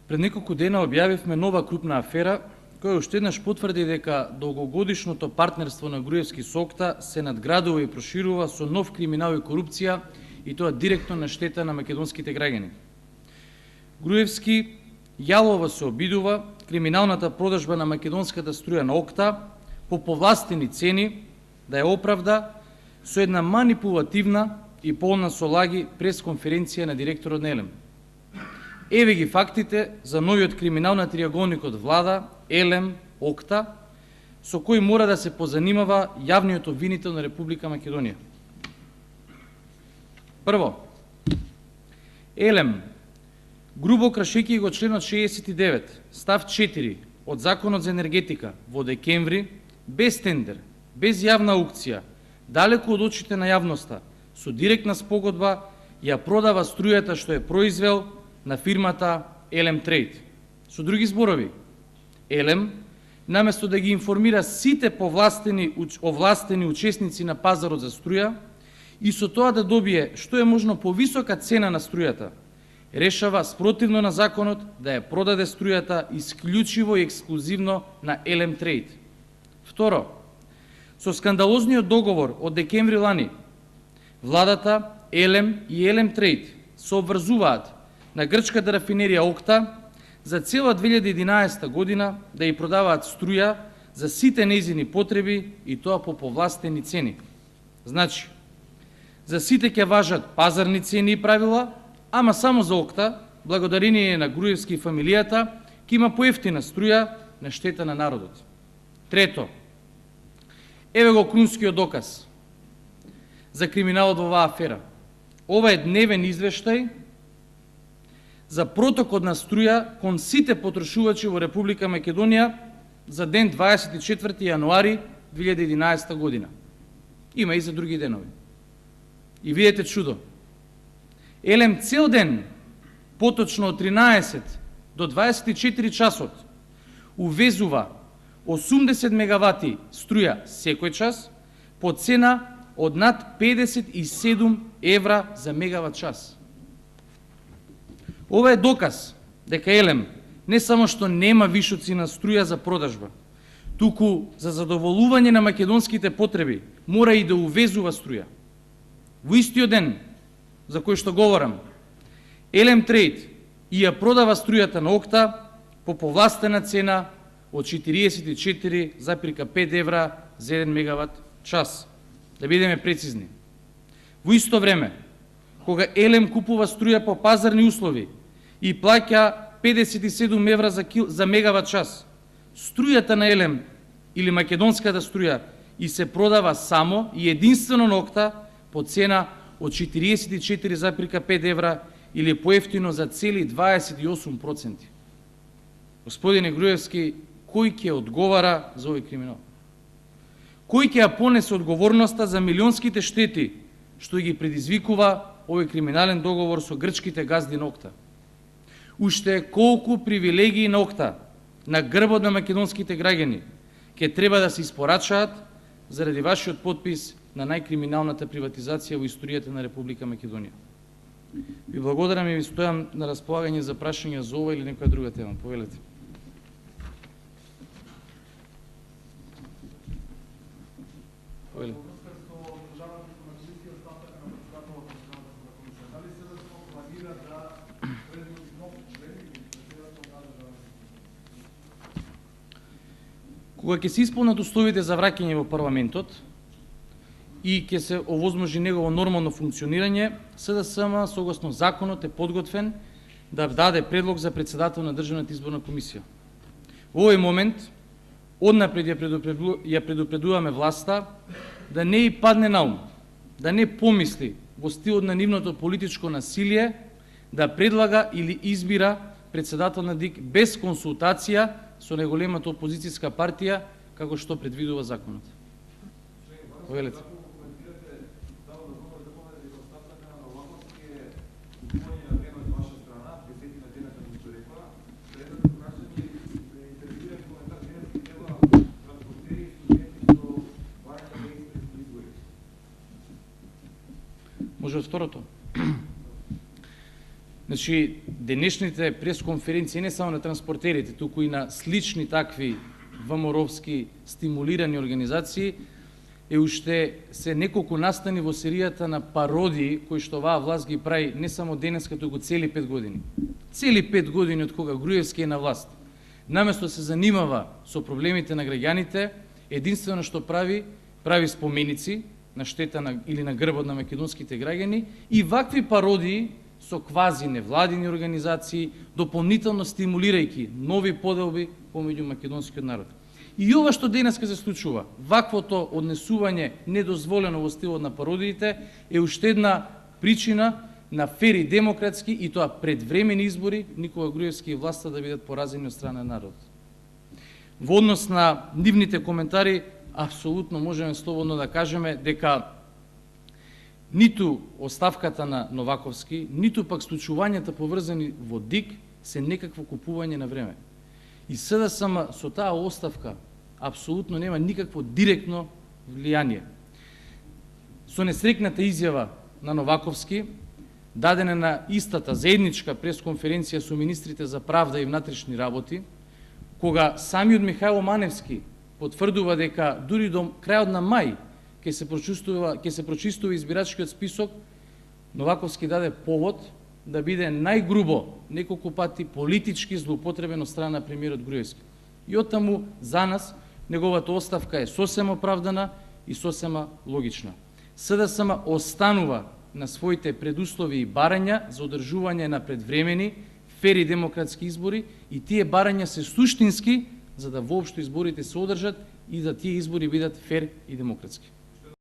Пред неколку дена објавивме нова крупна афера, која уште еднаш потврди дека долгогодишното партнерство на Груевски со ОКТА се надградува и проширува со нов криминал и корупција, и тоа директно на штета на македонските граѓани. Груевски јалово се обидува криминалната продажба на македонската струја на ОКТА по повластени цени да ја оправда со една манипулативна и полна со лаги пресконференција на директорот на ЕЛЕМ. Еве ги фактите за новиот криминал на триаголникот влада, ЕЛЕМ, ОКТА, со кој мора да се позанимава јавниот обвинител на Република Македонија. Прво, ЕЛЕМ, грубо кршејќи го членот 69, став 4 од Законот за енергетика во декември, без тендер, без јавна аукција, далеку од очите на јавноста, со директна спогодба, ја продава струјата што е произвел на фирмата ЕЛЕМ Трейд. Со други зборови, ЕЛЕМ, наместо да ги информира сите овластени учесници на пазарот за струја и со тоа да добие што е можно повисока цена на струјата, решава спротивно на законот да ја продаде струјата исклучиво и ексклузивно на ЕЛЕМ Трейд. Второ, со скандалозниот договор од декември лани, владата, ЕЛЕМ и ЕЛЕМ Трейд се обврзуваат на грчката рафинерија ОКТА за цела 2011 година да ја продаваат струја за сите нејзини потреби и тоа по повластени цени. Значи, за сите ќе важат пазарни цени и правила, ама само за ОКТА, благодарение на Груевски и фамилијата, ќе има поевтина струја на штета на народот. Трето, еве го крунскиот доказ за криминалот во оваа афера. Ова е дневен извештај за протокот на струја кон сите потрошувачи во Република Македонија за ден 24 јануари 2011 година. Има и за други денови. И видете чудо. ЕЛЕМ цел ден, поточно од 13 до 24 часот, увезува 80 мегавати струја секој час по цена од над 57 евра за мегават час. Ова е доказ дека ЕЛЕМ не само што нема вишоци на струја за продажба, туку за задоволување на македонските потреби мора и да увезува струја. Во истиот ден за кој што говорам, ЕЛЕМ Трейд и ја продава струјата на ОКТА по повластена цена од 44,5 евра за 1 мегават час. Да бидеме прецизни. Во исто време, кога ЕЛЕМ купува струја по пазарни услови и плаќа 57 евра за мегават час, струјата на ЕЛЕМ или македонската струја и се продава само и единствено на ОКТА по цена од 44,5 евра или поевтино за цели 28%. Господине Груевски, кој ќе одговара за овој криминал? Кој ќе ја понесе одговорноста за милионските штети што ги предизвикува овој криминален договор со грчките газди на ОКТА? Уште колку привилегии на ОКТА на грбот на македонските граѓани ќе треба да се испорачаат заради вашиот подпис на најкриминалната приватизација во историјата на Република Македонија? Ви благодарам и ви стојам на располагање за прашања за ова или некоја друга тема. Повелете. Кога ќе се исполнат условите за враќање во парламентот и ќе се овозможи негово нормално функционирање, СДСМ согласно законот е подготвен да даде предлог за председател на Државната изборна комисија. Во овој момент, однапред ја предупредуваме власта да не и падне на ум, да не помисли во стилот на нивното политичко насилие да предлага или избира председател на ДИК без консултација со најголемата опозицијска партија, како што предвидува законот. Повелете. Може од второто. Значи, денешните пресконференции не само на транспортерите, туку и на слични такви ВМРО-вски стимулирани организации, е уште се неколку настани во серијата на пародии кои што оваа власт ги прави не само денеска, туку цели 5 години. Цели 5 години од кога Груевски е на власт. Наместо се занимава со проблемите на граѓаните, единствено што прави споменици на штета или на грбот на македонските граѓани и вакви пародии со квази невладини организации, дополнително стимулирајќи нови поделби помеѓу македонскиот народ. И ова што денеска се случува, ваквото однесување недозволено во стилот на пародиите, е уште една причина на фери демократски и тоа предвремени избори Никола Груевски и власта да бидат поразени од страна на народот. Во однос на нивните коментари, апсолутно можеме слободно да кажеме дека ниту оставката на Новаковски, ниту пак случувањата поврзани во ДИК се некакво купување на време. И СДСМ со таа оставка апсолутно нема никакво директно влијание. Со несрекната изјава на Новаковски, дадена на истата заедничка пресконференција со министрите за правда и внатрешни работи, кога самиот Михајло Маневски потврдува дека дури до крајот на мај ќе се прочистува избирачкиот список, Новаковски даде повод да биде најгрубо неколку пати политички злоупотребен од страна на премиерот Груевски. И оттаму за нас неговата оставка е сосема оправдана и сосема логична. СДСМ останува на своите предуслови и барања за одржување на предвремени, фери демократски избори и тие барања се суштински за да воопшто изборите се одржат и да тие избори бидат фер и демократски.